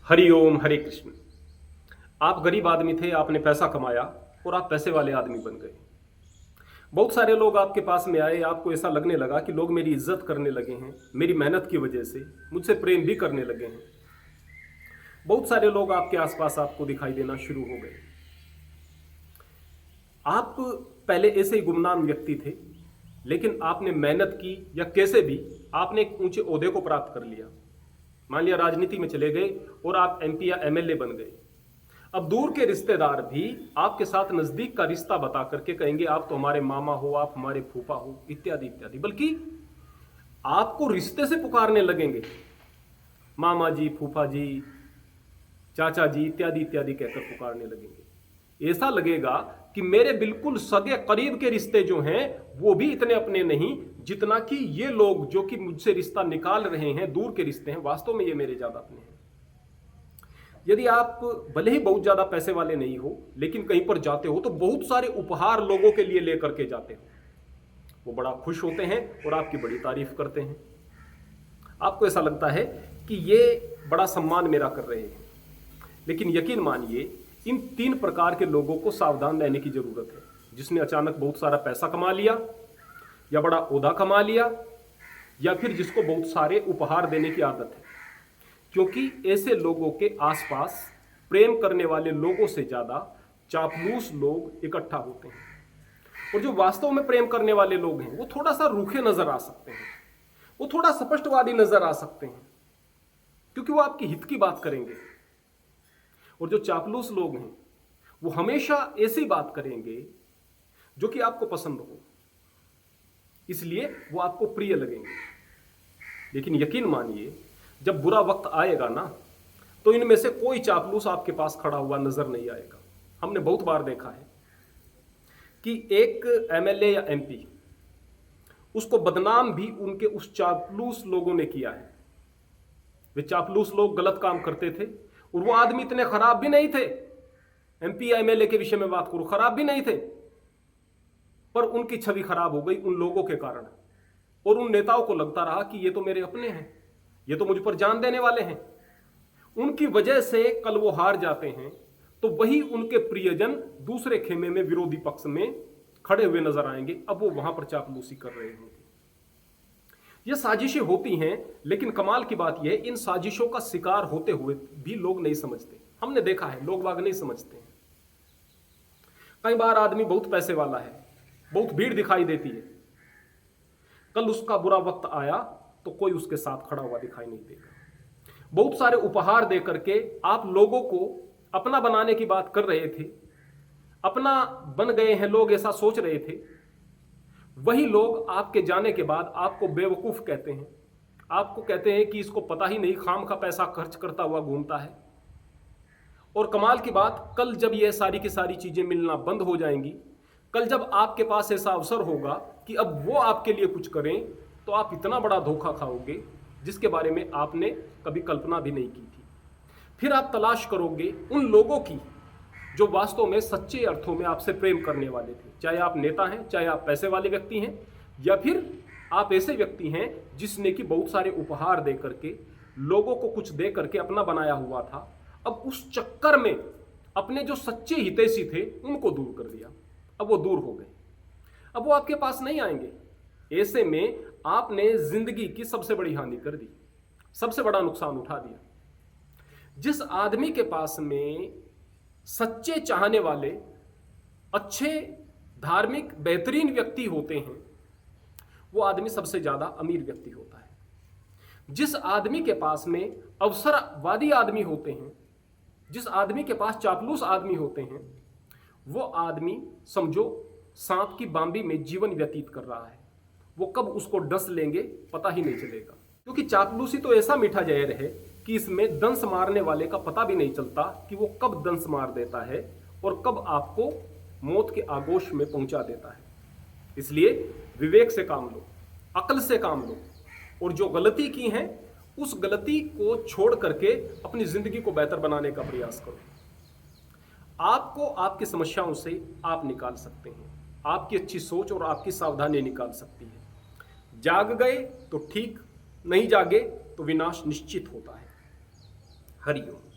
हरिओम हरे कृष्ण। आप गरीब आदमी थे, आपने पैसा कमाया और आप पैसे वाले आदमी बन गए। बहुत सारे लोग आपके पास में आए, आपको ऐसा लगने लगा कि लोग मेरी इज्जत करने लगे हैं, मेरी मेहनत की वजह से मुझसे प्रेम भी करने लगे हैं। बहुत सारे लोग आपके आसपास आपको दिखाई देना शुरू हो गए। आप पहले ऐसे ही गुमनाम व्यक्ति थे, लेकिन आपने मेहनत की या कैसे भी आपने एक ऊंचे ओहदे को प्राप्त कर लिया। मान लिया राजनीति में चले गए और आप एमपी या एमएलए बन गए। अब दूर के रिश्तेदार भी आपके साथ नजदीक का रिश्ता बता करके कहेंगे आप तो हमारे मामा हो, आप हमारे फूफा हो, इत्यादि इत्यादि। बल्कि आपको रिश्ते से पुकारने लगेंगे, मामा जी, फूफा जी, चाचा जी, इत्यादि इत्यादि कहकर पुकारने लगेंगे। ऐसा लगेगा कि मेरे बिल्कुल सगे करीब के रिश्ते जो हैं वो भी इतने अपने नहीं जितना कि ये लोग जो कि मुझसे रिश्ता निकाल रहे हैं, दूर के रिश्ते हैं, वास्तव में ये मेरे ज्यादा अपने हैं। यदि आप भले ही बहुत ज्यादा पैसे वाले नहीं हो, लेकिन कहीं पर जाते हो तो बहुत सारे उपहार लोगों के लिए लेकर के जाते हो। वो बड़ा खुश होते हैं और आपकी बड़ी तारीफ करते हैं। आपको ऐसा लगता है कि ये बड़ा सम्मान मेरा कर रहे हैं। लेकिन यकीन मानिए, इन 3 प्रकार के लोगों को सावधान रहने की जरूरत है। जिसने अचानक बहुत सारा पैसा कमा लिया, या बड़ा ओहदा कमा लिया, या फिर जिसको बहुत सारे उपहार देने की आदत है। क्योंकि ऐसे लोगों के आसपास प्रेम करने वाले लोगों से ज्यादा चापलूस लोग इकट्ठा होते हैं। और जो वास्तव में प्रेम करने वाले लोग हैं वो थोड़ा सा रूखे नजर आ सकते हैं, वो थोड़ा स्पष्टवादी नजर आ सकते हैं, क्योंकि वो आपके हित की बात करेंगे। और जो चापलूस लोग हैं वो हमेशा ऐसी बात करेंगे जो कि आपको पसंद हो, इसलिए वो आपको प्रिय लगेंगे। लेकिन यकीन मानिए, जब बुरा वक्त आएगा ना, तो इनमें से कोई चापलूस आपके पास खड़ा हुआ नजर नहीं आएगा। हमने बहुत बार देखा है कि एक एमएलए या एमपी, उसको बदनाम भी उनके उस चापलूस लोगों ने किया है। वे चापलूस लोग गलत काम करते थे और वो आदमी इतने खराब भी नहीं थे। एमपी या एमएलए के विषय में बात करूं, खराब भी नहीं थे, पर उनकी छवि खराब हो गई उन लोगों के कारण। और उन नेताओं को लगता रहा कि ये तो मेरे अपने हैं, ये तो मुझ पर जान देने वाले हैं। उनकी वजह से कल वो हार जाते हैं तो वही उनके प्रियजन दूसरे खेमे में विरोधी पक्ष में खड़े हुए नजर आएंगे। अब वो वहां पर चापलूसी कर रहे होंगे। ये साजिशें होती हैं, लेकिन कमाल की बात यह है, इन साजिशों का शिकार होते हुए भी लोग नहीं समझते। हमने देखा है, लोग बाग नहीं समझते हैं। कई बार आदमी बहुत पैसे वाला है, बहुत भीड़ दिखाई देती है, कल उसका बुरा वक्त आया तो कोई उसके साथ खड़ा हुआ दिखाई नहीं देगा। बहुत सारे उपहार दे करके आप लोगों को अपना बनाने की बात कर रहे थे, अपना बन गए हैं लोग, ऐसा सोच रहे थे। वही लोग आपके जाने के बाद आपको बेवकूफ कहते हैं, आपको कहते हैं कि इसको पता ही नहीं, खाम का पैसा खर्च करता हुआ घूमता है। और कमाल की बात, कल जब ये सारी की सारी चीजें मिलना बंद हो जाएंगी, कल जब आपके पास ऐसा अवसर होगा कि अब वो आपके लिए कुछ करें, तो आप इतना बड़ा धोखा खाओगे जिसके बारे में आपने कभी कल्पना भी नहीं की थी। फिर आप तलाश करोगे उन लोगों की जो वास्तव में सच्चे अर्थों में आपसे प्रेम करने वाले थे। चाहे आप नेता हैं, चाहे आप पैसे वाले व्यक्ति हैं, या फिर आप ऐसे व्यक्ति हैं जिसने कि बहुत सारे उपहार दे करके, लोगों को कुछ दे करके अपना बनाया हुआ था। अब उस चक्कर में अपने जो सच्चे हितैषी थे उनको दूर कर दिया। अब वो दूर हो गए, अब वो आपके पास नहीं आएंगे। ऐसे में आपने जिंदगी की सबसे बड़ी हानि कर दी, सबसे बड़ा नुकसान उठा दिया। जिस आदमी के पास में सच्चे चाहने वाले, अच्छे, धार्मिक, बेहतरीन व्यक्ति होते हैं, वो आदमी सबसे ज्यादा अमीर व्यक्ति होता है। जिस आदमी के पास में अवसरवादी आदमी होते हैं, जिस आदमी के पास चापलूस आदमी होते हैं, वो आदमी समझो सांप की बांबी में जीवन व्यतीत कर रहा है। वो कब उसको डस लेंगे पता ही नहीं चलेगा। क्योंकि चापलूसी तो ऐसा मीठा जहर है कि इसमें दंश मारने वाले का पता भी नहीं चलता कि वो कब दंश मार देता है और कब आपको मौत के आगोश में पहुंचा देता है। इसलिए विवेक से काम लो, अक्ल से काम लो, और जो गलती की है उस गलती को छोड़ करके अपनी जिंदगी को बेहतर बनाने का प्रयास करो। आपको आपकी समस्याओं से आप निकाल सकते हैं, आपकी अच्छी सोच और आपकी सावधानी निकाल सकती है। जाग गए तो ठीक, नहीं जागे तो विनाश निश्चित होता है। हरिओम।